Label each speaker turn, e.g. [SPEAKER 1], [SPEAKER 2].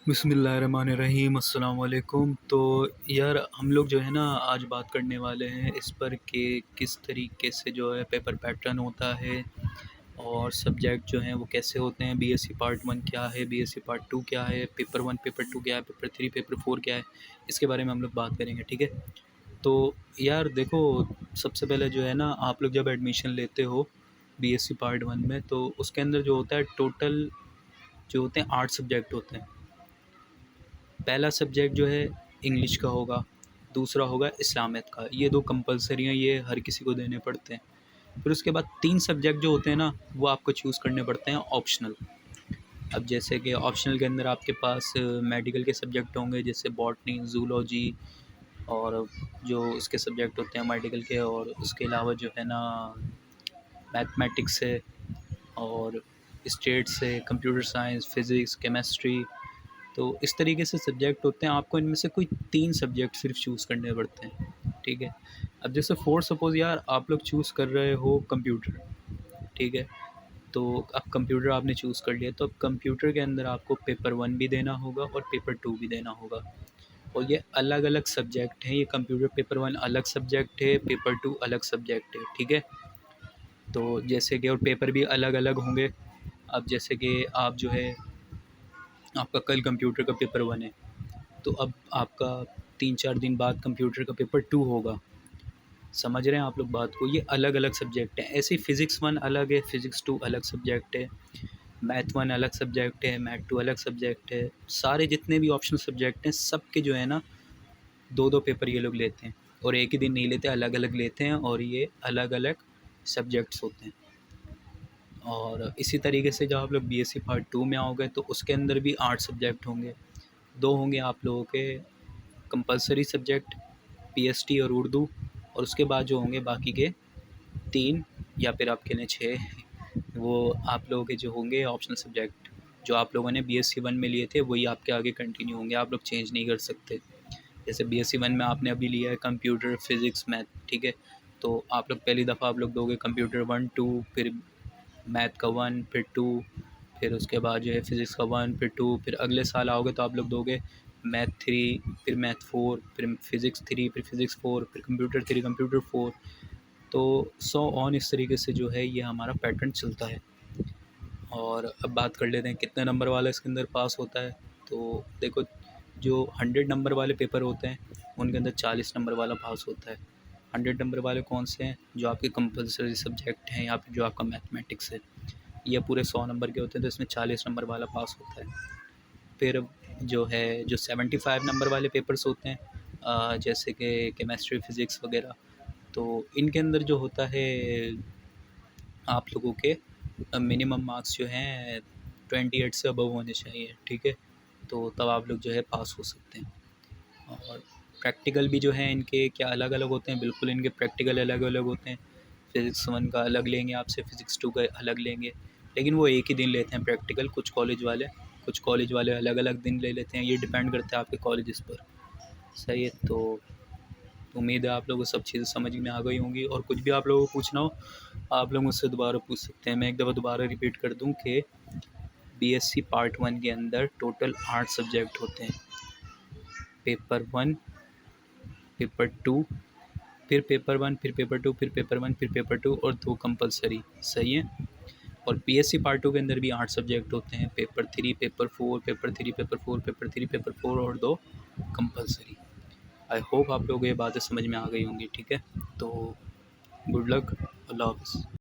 [SPEAKER 1] बिस्मिल्लाहिर्रहमानिर्रहीम अस्सलाम वालेकुम। तो यार हम लोग जो है ना आज बात करने वाले हैं इस पर कि किस तरीके से जो है पेपर पैटर्न होता है और सब्जेक्ट जो हैं वो कैसे होते हैं। बीएससी पार्ट 1 क्या है, बीएससी पार्ट 2 क्या है, पेपर 1 पेपर 2 क्या है, पेपर 3 पेपर 4 क्या है, इसके बारे में हम लोग बात करेंगे। ठीक है। तो यार देखो, सबसे पहले जो है ना आप लोग जब एडमिशन लेते हो बीएससी पार्ट 1 में, तो उसके अंदर जो होता है टोटल जो होते हैं 8 सब्जेक्ट होते हैं। पहला सब्जेक्ट जो है इंग्लिश का होगा, दूसरा होगा इस्लामियत का। ये 2 कंपल्सरी हैं, ये हर किसी को देने पड़ते हैं। फिर उसके बाद 3 सब्जेक्ट जो होते हैं ना वो आपको चूज़ करने पड़ते हैं ऑप्शनल। अब जैसे कि ऑप्शनल के अंदर आपके पास मेडिकल के सब्जेक्ट होंगे, जैसे बॉटनी, ज़ूलॉजी, और जो उसके सब्जेक्ट होते हैं मेडिकल के, और उसके अलावा जो है ना मैथमेटिक्स है, और स्टेट्स है, कंप्यूटर साइंस, फिज़िक्स, केमिस्ट्री। तो इस तरीके से सब्जेक्ट होते हैं, आपको इनमें से कोई 3 सब्जेक्ट सिर्फ चूज़ करने पड़ते हैं। ठीक है। अब जैसे फॉर सपोज़ यार आप लोग चूज़ कर रहे हो कंप्यूटर। ठीक है। तो अब कंप्यूटर आपने चूज़ कर लिया, तो अब कंप्यूटर के अंदर आपको पेपर 1 भी देना होगा और पेपर 2 भी देना होगा, और ये अलग अलग सब्जेक्ट हैं। ये कंप्यूटर पेपर 1 अलग सब्जेक्ट है, पेपर 2 अलग सब्जेक्ट है। ठीक है। तो जैसे कि और पेपर भी अलग अलग होंगे। अब जैसे कि आप जो है आपका कल कंप्यूटर का पेपर 1 है, तो अब आपका 3-4 दिन बाद कंप्यूटर का पेपर 2 होगा। समझ रहे हैं आप लोग बात को? ये अलग अलग सब्जेक्ट हैं। ऐसे ही फ़िज़िक्स 1 अलग है, फ़िज़िक्स 2 अलग सब्जेक्ट है, मैथ 1 अलग सब्जेक्ट है, मैथ 2 अलग सब्जेक्ट है। सारे जितने भी ऑप्शनल सब्जेक्ट हैं सब के जो है ना 2-2 पेपर ये लोग लेते हैं, और एक ही दिन नहीं लेते, अलग अलग लेते हैं, और ये अलग अलग सब्जेक्ट्स होते हैं। और इसी तरीके से जब आप लोग बीएससी पार्ट 2 में आओगे तो उसके अंदर भी 8 सब्जेक्ट होंगे। 2 होंगे आप लोगों के कंपलसरी सब्जेक्ट, पीएसटी और उर्दू, और उसके बाद जो होंगे बाकी के 3 या फिर आप कह लें 6, वो आप लोगों के जो होंगे ऑप्शनल सब्जेक्ट, जो आप लोगों ने बीएससी 1 में लिए थे वही आपके आगे कंटिन्यू होंगे, आप लोग चेंज नहीं कर सकते। जैसे बीएससी 1 में आपने अभी लिया है कंप्यूटर, फिज़िक्स, मैथ। ठीक है। तो आप लोग पहली दफ़ा आप लोग दोगे कंप्यूटर 1 2, फिर मैथ का 1, फिर 2, फिर उसके बाद जो है फिज़िक्स का 1, फिर 2, फिर अगले साल आओगे तो आप लोग दोगे मैथ 3, फिर मैथ 4, फिर फिज़िक्स 3, फिर फिज़िक्स 4, फिर कंप्यूटर 3, कंप्यूटर 4। तो सो ऑन इस तरीके से जो है ये हमारा पैटर्न चलता है। और अब बात कर लेते हैं कितने नंबर वाला इसके अंदर पास होता है। तो देखो, जो 100 नंबर वाले पेपर होते हैं उनके अंदर 40 नंबर वाला पास होता है। 100 नंबर वाले कौन से हैं? जो आपके कंपलसरी सब्जेक्ट हैं, या फिर जो आपका मैथमेटिक्स है, ये पूरे 100 नंबर के होते हैं, तो इसमें 40 नंबर वाला पास होता है। फिर जो है जो 75 नंबर वाले पेपर्स होते हैं, जैसे कि केमिस्ट्री, फिज़िक्स वगैरह, तो इनके अंदर जो होता है आप लोगों के मिनिमम मार्क्स जो हैं 28 से अबव होने चाहिए। ठीक है। तो तब आप लोग जो है पास हो सकते हैं। और प्रैक्टिकल भी जो है इनके क्या अलग अलग होते हैं? बिल्कुल इनके प्रैक्टिकल अलग अलग होते हैं। फ़िज़िक्स 1 का अलग लेंगे आपसे, फ़िज़िक्स 2 का अलग लेंगे, लेकिन वो एक ही दिन लेते हैं प्रैक्टिकल। कुछ कॉलेज वाले अलग अलग दिन ले लेते हैं, ये डिपेंड करता है आपके कॉलेजेस पर। सही है। तो उम्मीद है आप लोगों को सब चीज़ें समझ में आ गई होंगी, और कुछ भी आप लोगों को पूछना हो आप लोग मुझसे दोबारा पूछ सकते हैं। मैं एक दफ़ा दोबारा रिपीट कर दूं कि बीएससी पार्ट 1 के अंदर टोटल 8 सब्जेक्ट होते हैं। पेपर 1, पेपर 2, फिर पेपर 1, फिर पेपर 2, फिर पेपर 1, फिर पेपर 2, और 2 कंपलसरी। सही है। और पीएससी पार्ट 2 के अंदर भी 8 सब्जेक्ट होते हैं। Paper 3, paper 4, paper 3, paper 4, paper 3, paper 4, और 2 कंपलसरी। आई होप आप लोगों को ये बातें समझ में आ गई होंगी। ठीक है। तो गुड लक। अल्लाह हाफ़िज़।